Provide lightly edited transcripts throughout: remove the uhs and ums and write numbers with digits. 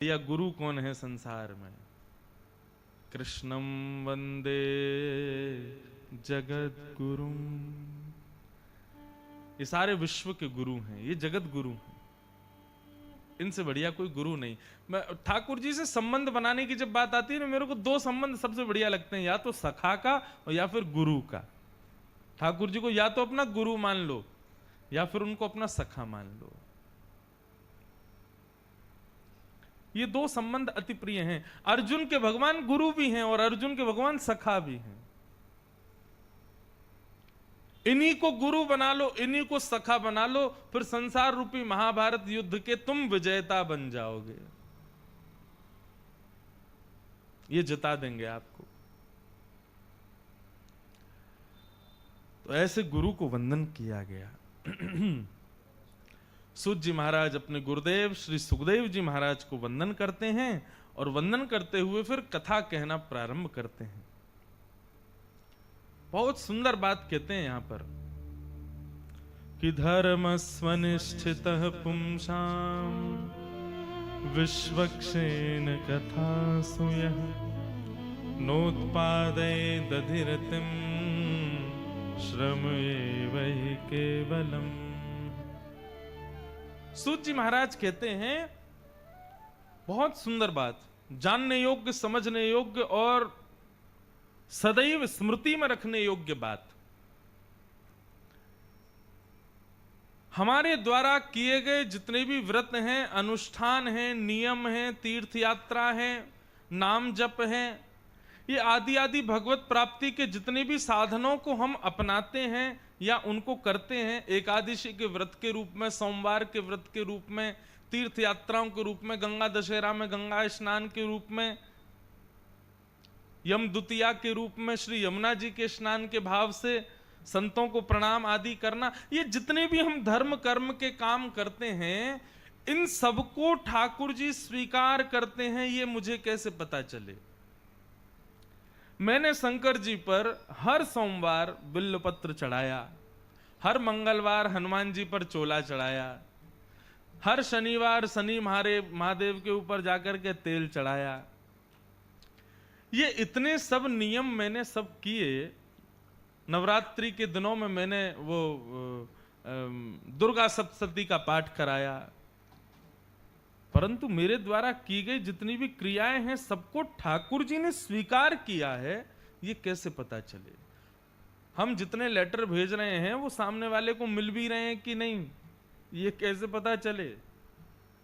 या गुरु कौन है संसार में? कृष्णम वंदे जगत गुरुम। ये सारे विश्व के गुरु हैं, ये जगत गुरु हैं, इनसे बढ़िया कोई गुरु नहीं। मैं ठाकुर जी से संबंध बनाने की जब बात आती है ना, मेरे को दो संबंध सबसे बढ़िया लगते हैं, या तो सखा का और या फिर गुरु का। ठाकुर जी को या तो अपना गुरु मान लो या फिर उनको अपना सखा मान लो। ये दो संबंध अति प्रिय हैं। अर्जुन के भगवान गुरु भी हैं और अर्जुन के भगवान सखा भी हैं। इन्हीं को गुरु बना लो, इन्हीं को सखा बना लो, फिर संसार रूपी महाभारत युद्ध के तुम विजेता बन जाओगे। ये जिता देंगे आपको। तो ऐसे गुरु को वंदन किया गया। सूत जी महाराज अपने गुरुदेव श्री सुखदेव जी महाराज को वंदन करते हैं और वंदन करते हुए फिर कथा कहना प्रारंभ करते हैं। बहुत सुंदर बात कहते हैं यहां पर कि धर्म स्वनिष्ठितः पुंसाम विश्वक्षेण कथा सुयः नोत्पादे दधिरतिम श्रम एव हि केवलम। सूत जी महाराज कहते हैं बहुत सुंदर बात, जानने योग्य, समझने योग्य और सदैव स्मृति में रखने योग्य बात। हमारे द्वारा किए गए जितने भी व्रत हैं, अनुष्ठान हैं, नियम हैं, तीर्थ यात्रा हैं, नाम जप हैं, ये आदि आदि भगवत प्राप्ति के जितने भी साधनों को हम अपनाते हैं या उनको करते हैं, एकादशी के व्रत के रूप में, सोमवार के व्रत के रूप में, तीर्थ यात्राओं के रूप में, गंगा दशहरा में गंगा स्नान के रूप में, यम द्वितीया के रूप में श्री यमुना जी के स्नान के भाव से संतों को प्रणाम आदि करना, ये जितने भी हम धर्म कर्म के काम करते हैं, इन सबको ठाकुर जी स्वीकार करते हैं, ये मुझे कैसे पता चले? मैंने शंकर जी पर हर सोमवार बिल्वपत्र चढ़ाया, हर मंगलवार हनुमान जी पर चोला चढ़ाया, हर शनिवार शनि महादेव के ऊपर जाकर के तेल चढ़ाया। ये इतने सब नियम मैंने सब किए। नवरात्रि के दिनों में मैंने वो दुर्गा सप्तशती का पाठ कराया, परंतु मेरे द्वारा की गई जितनी भी क्रियाएं हैं सबको ठाकुर जी ने स्वीकार किया है, ये कैसे पता चले? हम जितने लेटर भेज रहे हैं वो सामने वाले को मिल भी रहे हैं कि नहीं, ये कैसे पता चले?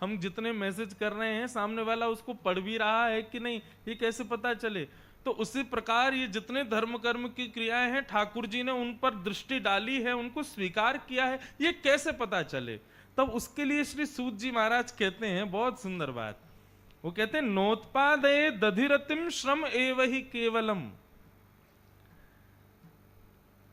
हम जितने मैसेज कर रहे हैं सामने वाला उसको पढ़ भी रहा है कि नहीं, ये कैसे पता चले? तो उसी प्रकार ये जितने धर्म कर्म की क्रियाएं हैं ठाकुर जी ने उन पर दृष्टि डाली है, उनको स्वीकार किया है, ये कैसे पता चले? तब उसके लिए श्री सूत जी महाराज कहते हैं बहुत सुंदर बात। वो कहते हैं नोत्पादे दधिरतिम श्रम एव हि केवलम।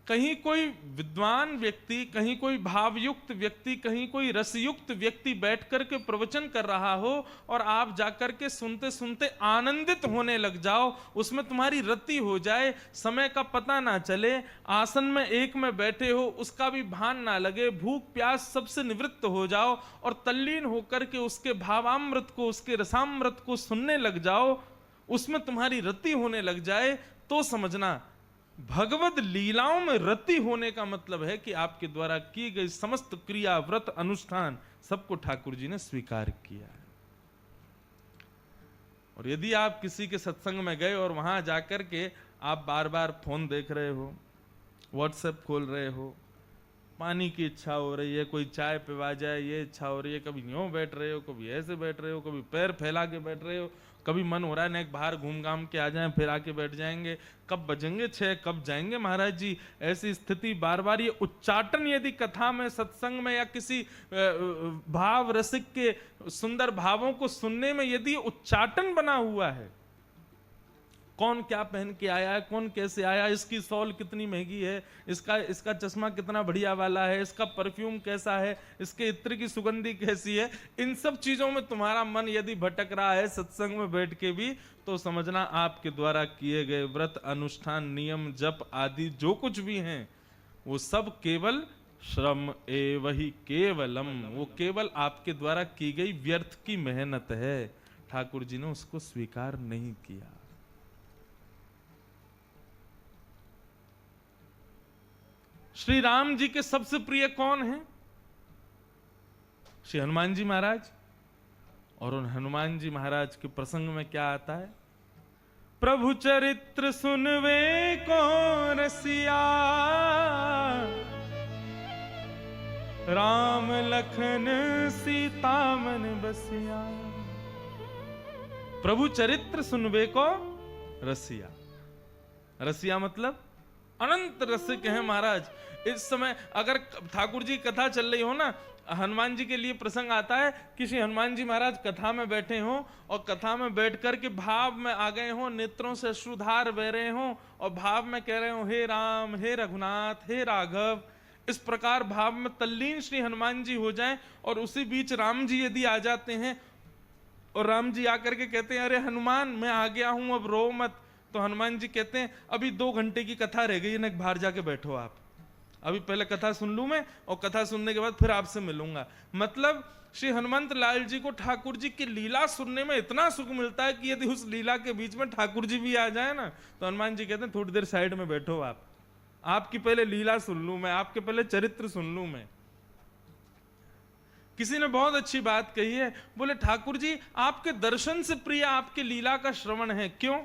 कहीं कोई विद्वान व्यक्ति, कहीं कोई भावयुक्त व्यक्ति, कहीं कोई रसयुक्त व्यक्ति बैठ करके प्रवचन कर रहा हो और आप जाकर के सुनते सुनते आनंदित होने लग जाओ, उसमें तुम्हारी रति हो जाए, समय का पता ना चले, आसन में एक में बैठे हो उसका भी भान ना लगे, भूख प्यास सबसे निवृत्त हो जाओ और तल्लीन होकर के उसके भावामृत को, उसके रसामृत को सुनने लग जाओ, उसमें तुम्हारी रति होने लग जाए, तो समझना भगवत लीलाओं में रति होने का मतलब है कि आपके द्वारा की गई समस्त क्रिया, व्रत, अनुष्ठान सबको ठाकुर जी ने स्वीकार किया है। और यदि आप किसी के सत्संग में गए और वहां जाकर के आप बार बार फोन देख रहे हो, व्हाट्सएप खोल रहे हो, पानी की इच्छा हो रही है, कोई चाय पिवा जाए ये इच्छा हो रही है, कभी यूं बैठ रहे हो, कभी ऐसे बैठ रहे हो, कभी पैर फैला के बैठ रहे हो, कभी मन हो रहा है नेक बाहर घूम घाम के आ जाएं, फिर आके बैठ जाएंगे, कब बजेंगे 6, कब जाएंगे महाराज जी, ऐसी स्थिति बार बार। ये उच्चाटन यदि कथा में, सत्संग में या किसी भाव रसिक के सुंदर भावों को सुनने में यदि उच्चाटन बना हुआ है, कौन क्या पहन के आया है, कौन कैसे आया, इसकी शॉल कितनी महंगी है, इसका चश्मा कितना बढ़िया वाला है, इसका परफ्यूम कैसा है, इसके इत्र की सुगंधी कैसी है, इन सब चीजों में तुम्हारा मन यदि भटक रहा है सत्संग में बैठ के भी, तो समझना आपके द्वारा किए गए व्रत, अनुष्ठान, नियम, जप आदि जो कुछ भी हैं वो सब केवल श्रम एव हि केवलम, वो केवल आपके द्वारा की गई व्यर्थ की मेहनत है। ठाकुर जी ने उसको स्वीकार नहीं किया। श्री राम जी के सबसे प्रिय कौन हैं? श्री हनुमान जी महाराज। और उन हनुमान जी महाराज के प्रसंग में क्या आता है? प्रभु चरित्र सुनवे को रसिया, राम लखन सीता मन बसिया। प्रभु चरित्र सुनवे को रसिया। रसिया मतलब अनंत रसिक हैं महाराज। इस समय अगर ठाकुर जी कथा चल रही हो ना, हनुमान जी के लिए प्रसंग आता है कि श्री हनुमान जी महाराज कथा में बैठे हों और कथा में बैठ कर के भाव में आ गए हों, नेत्रों से अश्रुधार बह रहे हों और भाव में कह रहे हो हे राम, हे रघुनाथ, हे राघव। इस प्रकार भाव में तल्लीन श्री हनुमान जी हो जाएं और उसी बीच राम जी यदि आ जाते हैं और राम जी आकर के कहते हैं अरे हनुमान मैं आ गया हूं, अब रो मत। तो हनुमान जी कहते हैं अभी 2 घंटे की कथा रह गई है ना, बाहर जाके बैठो आप, अभी पहले कथा सुन लूं मैं और कथा सुनने के बाद फिर आपसे मिलूंगा। मतलब श्री हनुमंत लाल जी को ठाकुर जी की लीला सुनने में इतना सुख मिलता है कि यदि उस लीला के बीच में ठाकुर जी भी आ जाए ना, तो हनुमान जी कहते हैं थोड़ी देर साइड में बैठो आप, आपकी पहले लीला सुन लूं मैं, आपके पहले चरित्र सुन लूं मैं। किसी ने बहुत अच्छी बात कही है, बोले ठाकुर जी आपके दर्शन से प्रिय आपके लीला का श्रवण है। क्यों?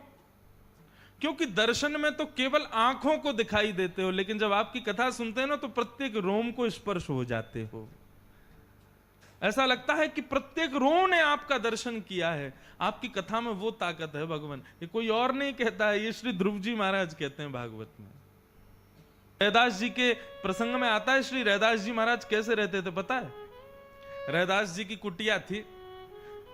क्योंकि दर्शन में तो केवल आंखों को दिखाई देते हो, लेकिन जब आपकी कथा सुनते हैं ना तो प्रत्येक रोम को स्पर्श हो जाते हो। ऐसा लगता है कि प्रत्येक रोम ने आपका दर्शन किया है। आपकी कथा में वो ताकत है भगवान, ये कोई और नहीं कहता है, ये श्री ध्रुव जी महाराज कहते हैं भागवत में। रैदास जी के प्रसंग में आता है श्री रैदास जी महाराज कैसे रहते थे पता है? रैदास जी की कुटिया थी।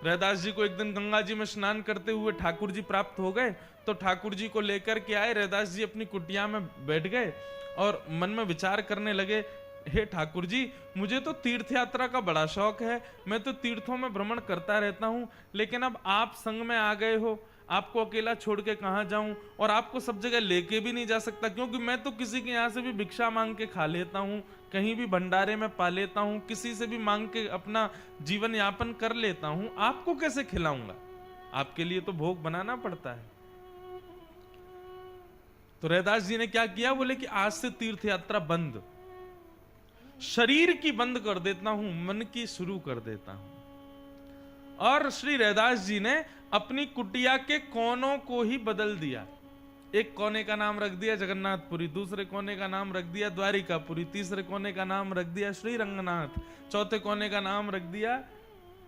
रैदास जी को एक दिन गंगा जी में स्नान करते हुए ठाकुर जी प्राप्त हो गए, तो ठाकुर जी को लेकर के आए। रैदास जी अपनी कुटिया में बैठ गए और मन में विचार करने लगे, हे ठाकुर जी मुझे तो तीर्थ यात्रा का बड़ा शौक है, मैं तो तीर्थों में भ्रमण करता रहता हूं, लेकिन अब आप संग में आ गए हो, आपको अकेला छोड़ के कहां जाऊं, और आपको सब जगह लेके भी नहीं जा सकता, क्योंकि मैं तो किसी के यहां से भी भिक्षा मांग के खा लेता हूं, कहीं भी भंडारे में पा लेता हूं, किसी से भी मांग के अपना जीवन यापन कर लेता हूं, आपको कैसे खिलाऊंगा? आपके लिए तो भोग बनाना पड़ता है। तो रैदास जी ने क्या किया? बोले कि आज से तीर्थ यात्रा बंद, शरीर की बंद कर देता हूं, मन की शुरू कर देता हूं। और श्री रैदास जी ने अपनी कुटिया के कोनों को ही बदल दिया। एक कोने का नाम रख दिया जगन्नाथपुरी, दूसरे कोने का नाम रख दिया द्वारिकापुरी, तीसरे कोने का नाम रख दिया श्री रंगनाथ, चौथे कोने का नाम रख दिया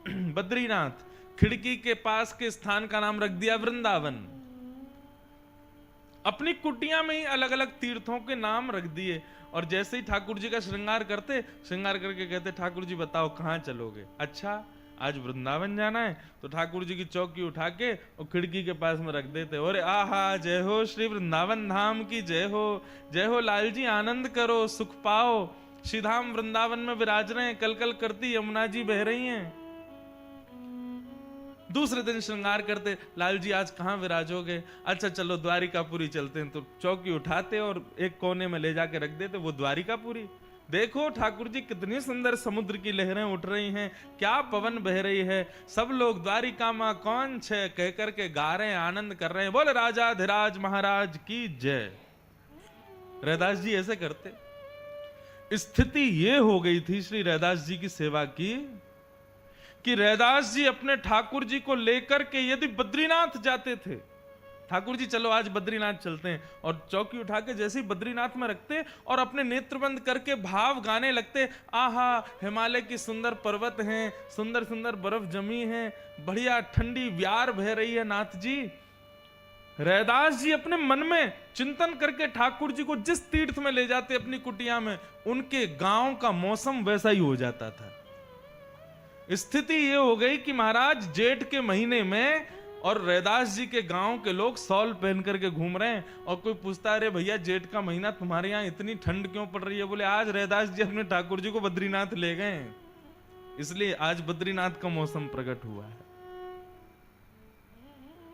बद्रीनाथ, खिड़की के पास के स्थान का नाम रख दिया वृंदावन। अपनी कुटिया में ही अलग अलग तीर्थों के नाम रख दिए। और जैसे ही ठाकुर जी का श्रृंगार करते, श्रृंगार करके कहते ठाकुर जी बताओ कहां चलोगे? अच्छा आज वृंदावन जाना है, तो ठाकुर जी की चौकी उठा के और खिड़की के पास में रख देते, और आहा जय हो श्री वृंदावन धाम की जय हो लाल जी आनंद करो सुख पाओ, श्रीधाम वृंदावन में विराज रहे हैं, कल कल करती यमुना जी बह रही हैं। दूसरे दिन श्रृंगार करते, लाल जी आज कहां विराजोगे? अच्छा चलो द्वारिकापुरी चलते हैं, तो चौकी उठाते और एक कोने में ले जाके रख देते, वो द्वारिकापुरी। देखो ठाकुर जी कितनी सुंदर समुद्र की लहरें उठ रही हैं, क्या पवन बह रही है, सब लोग द्वारिका मां कौन छे कह करके गा रहे हैं, आनंद कर रहे हैं, बोले राजाधिराज महाराज की जय। रैदास जी ऐसे करते। स्थिति ये हो गई थी श्री रैदास जी की सेवा की कि रैदास जी अपने ठाकुर जी को लेकर के यदि बद्रीनाथ जाते थे, ठाकुर जी चलो आज बद्रीनाथ चलते हैं, और चौकी उठा के जैसे ही बद्रीनाथ में रखते और अपने नेत्र बंद करके भाव गाने लगते, आहा हिमालय की सुंदर पर्वत हैं, सुंदर सुंदर बर्फ जमी है, बढ़िया ठंडी व्यार बह रही है नाथ जी। रैदास जी अपने मन में चिंतन करके ठाकुर जी को जिस तीर्थ में ले जाते अपनी कुटिया में, उनके गांव का मौसम वैसा ही हो जाता था। स्थिति ये हो गई कि महाराज जेठ के महीने में और रैदास जी के गांव के लोग सॉल पहन करके घूम रहे हैं, और कोई पूछता है अरे भैया जेठ का महीना तुम्हारे यहाँ इतनी ठंड क्यों पड़ रही है? बोले आज रैदास जी अपने ठाकुर जी को बद्रीनाथ ले गए, इसलिए आज बद्रीनाथ का मौसम प्रकट हुआ है।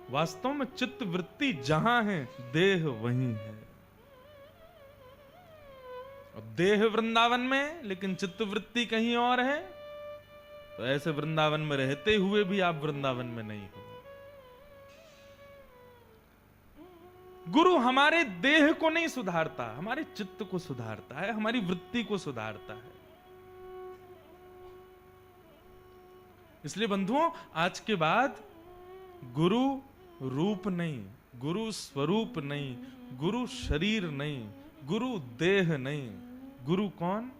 वास्तव में चित्त वृत्ति जहां है देह वहीं है, और देह वृंदावन में लेकिन चित्त वृत्ति कहीं और है। तो ऐसे वृंदावन में रहते हुए भी आप वृंदावन में नहीं हो। गुरु हमारे देह को नहीं सुधारता, हमारे चित्त को सुधारता है, हमारी वृत्ति को सुधारता है। इसलिए बंधुओं, आज के बाद गुरु रूप नहीं, गुरु स्वरूप नहीं, गुरु शरीर नहीं, गुरु देह नहीं, गुरु कौन?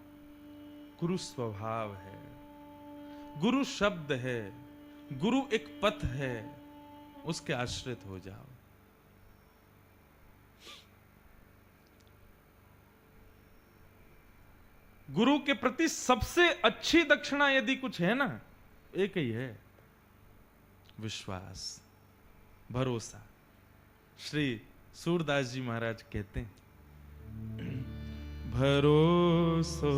गुरु स्वभाव है, गुरु शब्द है, गुरु एक पथ है, उसके आश्रित हो जाओ। गुरु के प्रति सबसे अच्छी दक्षिणा यदि कुछ है ना, एक ही है, विश्वास, भरोसा। श्री सूरदास जी महाराज कहते हैं, भरोसो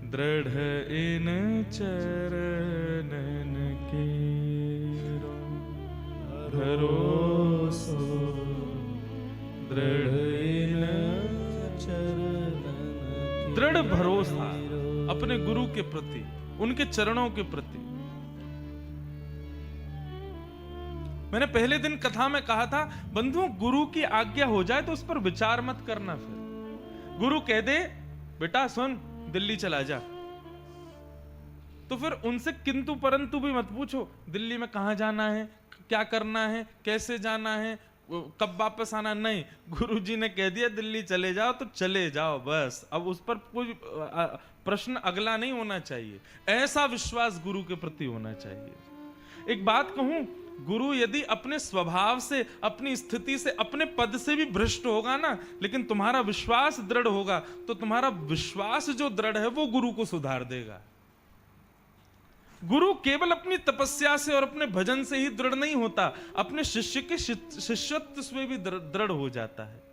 दृढ़ इन चरणन के, भरोसो दृढ़ इन चरणन, दृढ़ भरोसा अपने गुरु के प्रति, उनके चरणों के प्रति। मैंने पहले दिन कथा में कहा था, बंधुओं, गुरु की आज्ञा हो जाए तो उस पर विचार मत करना। फिर गुरु कह दे बेटा सुन दिल्ली चला जा, तो फिर उनसे किंतु परंतु भी मत पूछो, दिल्ली में कहां जाना है, क्या करना है, कैसे जाना है, कब वापस आना, नहीं। गुरु जी ने कह दिया दिल्ली चले जाओ तो चले जाओ, बस। अब उस पर कोई प्रश्न अगला नहीं होना चाहिए। ऐसा विश्वास गुरु के प्रति होना चाहिए। एक बात कहूं, गुरु यदि अपने स्वभाव से, अपनी स्थिति से, अपने पद से भी भ्रष्ट होगा ना, लेकिन तुम्हारा विश्वास दृढ़ होगा, तो तुम्हारा विश्वास जो दृढ़ है वो गुरु को सुधार देगा। गुरु केवल अपनी तपस्या से और अपने भजन से ही दृढ़ नहीं होता, अपने शिष्य के शिष्यत्व से भी दृढ़ हो जाता है।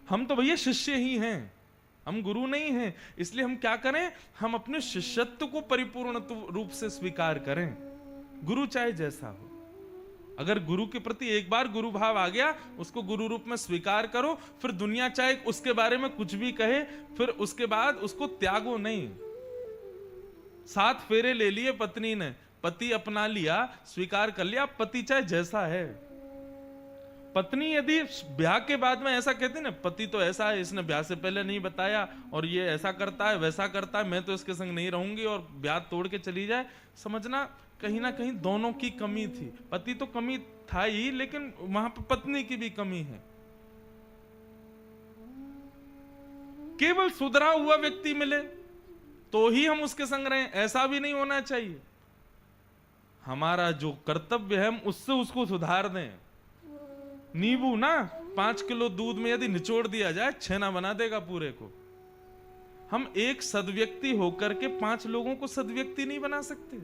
हम तो भैया शिष्य ही हैं, हम गुरु नहीं हैं। इसलिए हम क्या करें, हम अपने शिष्यत्व को परिपूर्ण रूप से स्वीकार करें, गुरु चाहे जैसा हो। अगर गुरु के प्रति एक बार गुरु भाव आ गया, उसको गुरु रूप में स्वीकार करो। फिर दुनिया चाहे उसके बारे में कुछ भी कहे, फिर उसके बाद उसको त्यागो नहीं। 7 फेरे ले लिए पत्नी ने, पति अपना लिया, स्वीकार कर लिया, पति चाहे जैसा है। पत्नी यदि ब्याह के बाद में ऐसा कहती ना, पति तो ऐसा है, इसने ब्याह से पहले नहीं बताया, और ये ऐसा करता है वैसा करता है, मैं तो इसके संग नहीं रहूंगी, और ब्याह तोड़ के चली जाए, समझना कहीं ना कहीं दोनों की कमी थी। पति तो कमी था ही, लेकिन वहां पर पत्नी की भी कमी है। केवल सुधरा हुआ व्यक्ति मिले तो ही हम उसके संग रहें, ऐसा भी नहीं होना चाहिए। हमारा जो कर्तव्य है, हम उससे उसको सुधार दें। नींबू ना 5 किलो दूध में यदि निचोड़ दिया जाए, छेना बना देगा पूरे को। हम एक सद्व्यक्ति होकर के 5 लोगों को सद्व्यक्ति नहीं बना सकते।